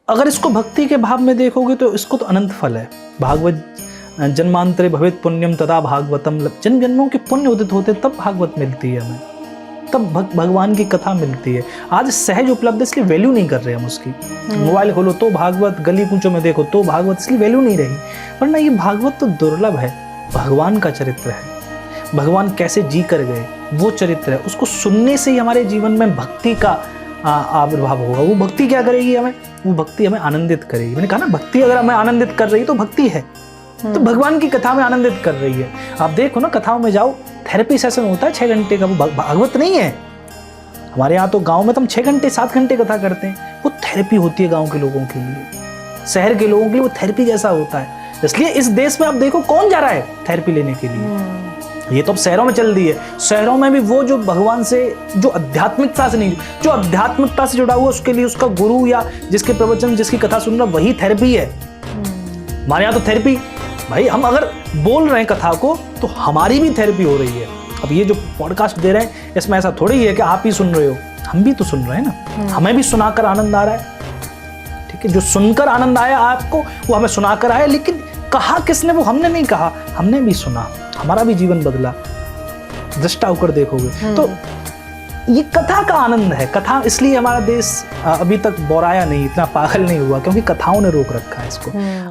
अगर इसको भक्ति के भाव में देखोगे तो इसको तो अनंत फल है। भागवत जन्मांतरे भवेत पुण्यम तथा भागवतम, जन्म जन्मों के पुण्य उदित होते तब भागवत मिलती है हमें, तब भगवान की कथा मिलती है। आज सहज उपलब्ध, इसलिए वैल्यू नहीं कर रहे हम उसकी। मोबाइल खोलो तो भागवत, गली कूचों में देखो तो भागवत, इसलिए वैल्यू नहीं रही। वरना ये भागवत तो दुर्लभ है, भगवान का चरित्र है, भगवान कैसे जी कर गए वो चरित्र है। उसको सुनने से ही हमारे जीवन में भक्ति का आविर्भाव होगा। वो भक्ति क्या करेगी हमें? वो भक्ति हमें आनंदित करेगी। मैंने कहा ना, भक्ति अगर हमें आनंदित कर रही तो भक्ति है, तो भगवान की कथा में आनंदित कर रही है। आप देखो ना, कथाओं में जाओ, थेरेपी सेशन होता है 6 घंटे का, वो भागवत नहीं है। हमारे यहाँ तो गांव में तो हम 6 घंटे 7 घंटे कथा करते हैं, वो थेरेपी होती है गांव के लोगों के लिए, शहर के लोगों के लिए वो थेरेपी जैसा होता है। इसलिए इस देश में आप देखो कौन जा रहा है थेरेपी लेने के लिए। ये तो अब शहरों में चल रही है। शहरों में भी वो जो भगवान से, जो आध्यात्मिकता से नहीं, जो आध्यात्मिकता से जुड़ा हुआ, उसके लिए उसका गुरु या जिसके प्रवचन, जिसकी कथा सुन रहा, वही थेरेपी है। हमारे यहाँ तो थेरेपी, भाई हम अगर बोल रहे हैं कथा को तो हमारी भी थेरेपी हो रही है। अब ये जो पॉडकास्ट दे रहे हैं, इसमें ऐसा थोड़ी है कि आप ही सुन रहे हो, हम भी तो सुन रहे हैं ना। हमें भी सुनाकर आनंद आ रहा है, ठीक है। जो सुनकर आनंद आया आपको, वो हमें सुनाकर आया, लेकिन कहा किसने? वो हमने नहीं कहा, हमने भी सुना, हमारा भी जीवन बदला। दृष्टा होकर देखोगे तो ये कथा का आनंद है। कथा, इसलिए हमारा देश अभी तक बोराया नहीं, इतना पागल नहीं हुआ, क्योंकि कथाओं ने रोक रखा है इसको।